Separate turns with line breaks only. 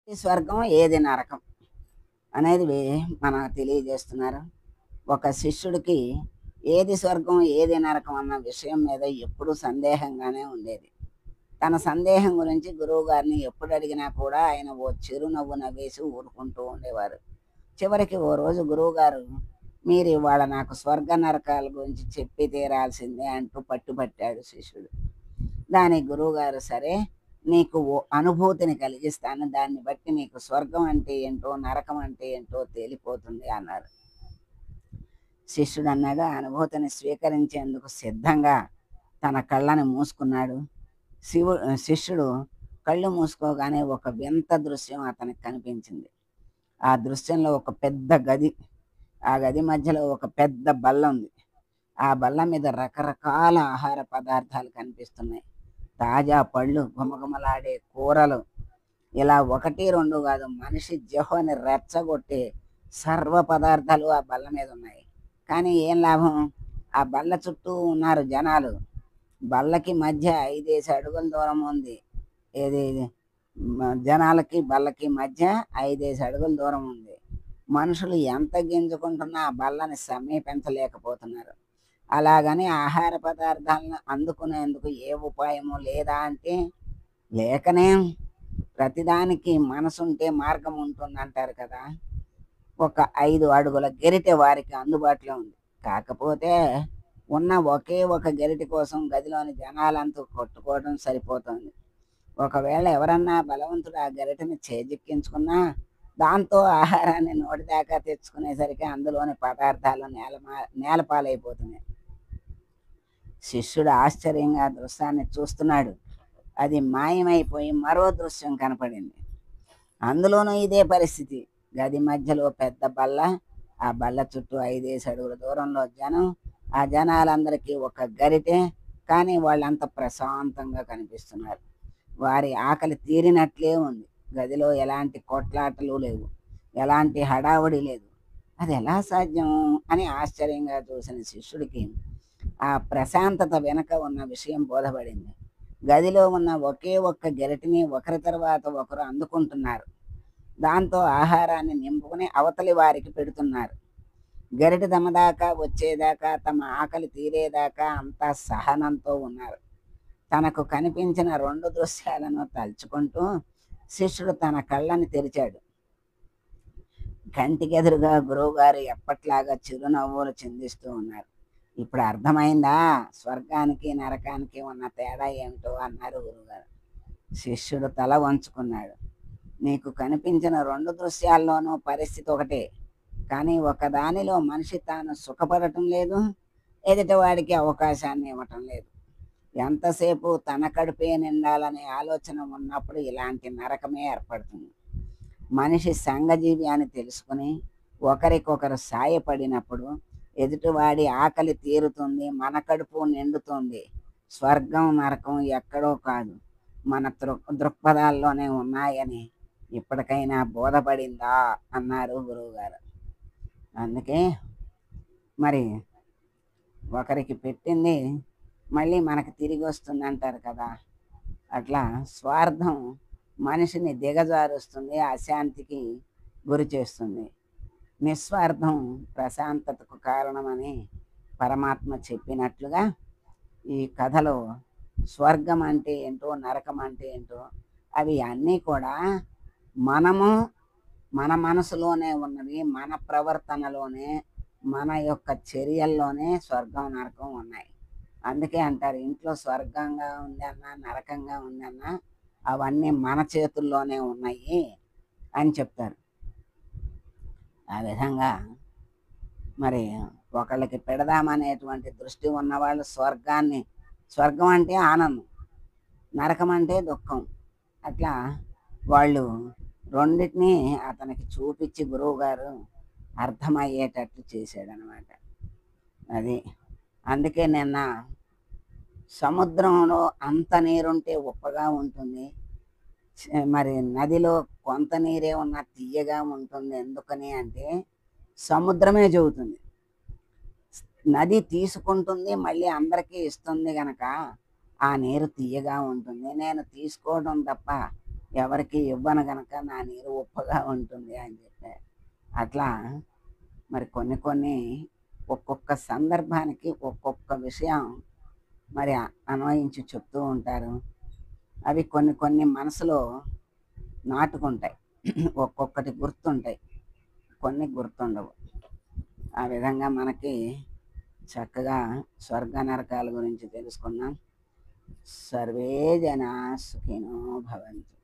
ఏది స్వర్గం ఏది నరకం అనేది మనకు తెలియజేస్తున్నారు. ఒక శిష్యుడికి ఏది స్వర్గం ఏది నరకం అన్న విషయం మీద ఎప్పుడూ సందేహంగానే ఉండేది. తన సందేహం గురించి గురువుగారిని ఎప్పుడు అడిగినా కూడా ఆయన ఓ చిరునవ్వు నవ్వేసి ఊరుకుంటూ ఉండేవారు. చివరికి ఓ రోజు గురువుగారు, "మీరు ఇవాళ నాకు స్వర్గ నరకాల గురించి చెప్పి తీరాల్సిందే" అంటూ పట్టుబట్టాడు శిష్యుడు. దానికి గురువుగారు, "సరే, నీకు ఓ అనుభూతిని కలిగిస్తాను. దాన్ని బట్టి నీకు స్వర్గం అంటే ఏంటో, నరకం అంటే ఏంటో తేలిపోతుంది" అన్నారు. శిష్యుడన్నాడు, ఆ అనుభూతిని స్వీకరించేందుకు సిద్ధంగా తన కళ్ళని మూసుకున్నాడు. శిష్యుడు కళ్ళు మూసుకోగానే ఒక వింత దృశ్యం అతనికి కనిపించింది. ఆ దృశ్యంలో ఒక పెద్ద గది. ఆ గది మధ్యలో ఒక పెద్ద బల్ల ఉంది. ఆ బల్ల మీద రకరకాల ఆహార పదార్థాలు కనిపిస్తున్నాయి. తాజా పళ్ళు, గుమగుమలాడే కూరలు, ఇలా 1, 2 కాదు, మనిషి జిహ్వని రెచ్చగొట్టే సర్వ పదార్థాలు ఆ బల్ల మీద ఉన్నాయి. కానీ ఏం లాభం? ఆ బల్ల చుట్టూ ఉన్నారు జనాలు. బల్లకి మధ్య 5, 5 అడుగుల దూరం ఉంది. ఏది జనాలకి బల్లకి మధ్య 5, 5 అడుగుల దూరం ఉంది. మనుషులు ఎంత గింజుకుంటున్నా ఆ బల్లని సమీపించలేకపోతున్నారు. అలాగని ఆహార పదార్థాలను అందుకునేందుకు ఏ ఉపాయము లేదా అంటే, లేకనే. ప్రతిదానికి మనసుంటే మార్గం ఉంటుందంటారు కదా! ఒక 5 అడుగుల గెరిటె వారికి అందుబాటులో ఉంది. కాకపోతే ఉన్న ఒకే ఒక గెరిటె కోసం గదిలోని జనాలంతా కొట్టుకోవడం సరిపోతుంది. ఒకవేళ ఎవరన్నా బలవంతుడు ఆ గరిటెని చేజిక్కించుకున్నా, దాంతో ఆహారాన్ని నోటి దాకా తెచ్చుకునేసరికి అందులోని పదార్థాలు నేలపాలైపోతున్నాయి. శిష్యుడు ఆశ్చర్యంగా ఆ దృశ్యాన్ని చూస్తున్నాడు. అది మాయమైపోయి మరో దృశ్యం కనపడింది. అందులోనూ ఇదే పరిస్థితి. గది మధ్యలో పెద్ద బల్ల, ఆ బల్ల చుట్టూ 5, 5 అడుగుల దూరంలో జనం. ఆ జనాలందరికీ ఒక గరిటె, కానీ వాళ్ళంత ప్రశాంతంగా కనిపిస్తున్నారు. వారి ఆకలి తీరినట్లే ఉంది. గదిలో ఎలాంటి కొట్లాటలు లేవు, ఎలాంటి హడావుడి లేదు. అది ఎలా సాధ్యం అని ఆశ్చర్యంగా చూసిన శిష్యుడికి ఆ ప్రశాంతత వెనక ఉన్న విషయం బోధపడింది. గదిలో ఉన్న ఒకే ఒక్క గెరటిని ఒకరి తర్వాత ఒకరు అందుకుంటున్నారు. దాంతో ఆహారాన్ని నింపుకుని అవతలి వారికి పెడుతున్నారు. గరిటె తమ దాకా వచ్చేదాకా, తమ ఆకలి తీరేదాకా అంతా సహనంతో ఉన్నారు. తనకు కనిపించిన 2 దృశ్యాలను తలుచుకుంటూ శిష్యుడు తన కళ్ళని తెరిచాడు. కంటికెదురుగా గురువుగారు ఎప్పట్లాగా చిరునవ్వులు చిందిస్తూ ఉన్నారు. "ఇప్పుడు అర్థమైందా స్వర్గానికి నరకానికి ఉన్న తేడా ఏమిటో?" అన్నారు గురువుగారు. శిష్యుడు తల వంచుకున్నాడు. "నీకు కనిపించిన 2 దృశ్యాల్లోనూ పరిస్థితి ఒకటే. కానీ ఒకదానిలో మనిషి తాను సుఖపడటం లేదు, ఎదుటివాడికి అవకాశాన్ని ఇవ్వటం లేదు. ఎంతసేపు తన కడుపే నిండాలనే ఆలోచన ఉన్నప్పుడు ఇలాంటి నరకమే ఏర్పడుతుంది. మనిషి సంఘజీవి అని తెలుసుకుని ఒకరికొకరు సాయపడినప్పుడు ఎదుటివాడి ఆకలి తీరుతుంది, మన కడుపు నిండుతుంది. స్వర్గం నరకం ఎక్కడో కాదు, మన దృక్పథాల్లోనే ఉన్నాయని ఇప్పటికైనా బోధపడిందా?" అన్నారు గురువుగారు. అందుకే మరి ఒకరికి పెట్టింది మళ్ళీ మనకు తిరిగి వస్తుంది అంటారు కదా! అట్లా స్వార్థం మనిషిని దిగజారుస్తుంది, అశాంతికి గురి చేస్తుంది. నిస్వార్థం ప్రశాంతతకు కారణమని పరమాత్మ చెప్పినట్లుగా ఈ కథలో స్వర్గం అంటే ఏంటో, నరకం అంటే ఏంటో అవి అన్నీ కూడా మనము మన మనసులోనే ఉన్నవి, మన ప్రవర్తనలోనే, మన యొక్క చర్యల్లోనే స్వర్గం నరకం ఉన్నాయి. అందుకే అంటారు, ఇంట్లో స్వర్గంగా ఉందన్నా నరకంగా ఉందన్నా అవన్నీ మన చేతుల్లోనే ఉన్నాయి అని చెప్తారు. ఆ విధంగా మరి ఒకళ్ళకి పెడదామనేటువంటి దృష్టి ఉన్నవాళ్ళు స్వర్గం అంటే ఆనందం, నరకం అంటే దుఃఖం. అట్లా వాళ్ళు రెండిటినీ అతనికి చూపించి గురువుగారు అర్థమయ్యేటట్లు చేశాడనమాట. అది. అందుకే నిన్న సముద్రంలో అంత నీరుంటే ఉప్పగా ఉంటుంది. మరి నదిలో కొంత నీరే ఉన్న తియ్యగా ఉంటుంది. ఎందుకని అంటే సముద్రమే చెబుతుంది. నది తీసుకుంటుంది, మళ్ళీ అందరికీ ఇస్తుంది గనక ఆ నీరు తియ్యగా ఉంటుంది. నేను తీసుకోవడం తప్ప ఎవరికి ఇవ్వను గనక నా నీరు ఉప్పగా ఉంటుంది అని చెప్పారు. అట్లా మరి కొన్ని కొన్ని ఒక్కొక్క సందర్భానికి ఒక్కొక్క విషయం మరి అన్వయించి చెప్తూ ఉంటారు. అవి కొన్ని కొన్ని మనసులో నాటుకుంటాయి. ఒక్కొక్కటి గుర్తుంటాయి, కొన్ని గుర్తుండవు. ఆ విధంగా మనకి చక్కగా స్వర్గ నరకాల గురించి తెలుసుకున్నాం. సర్వే జనా సుఖినో భవంతు.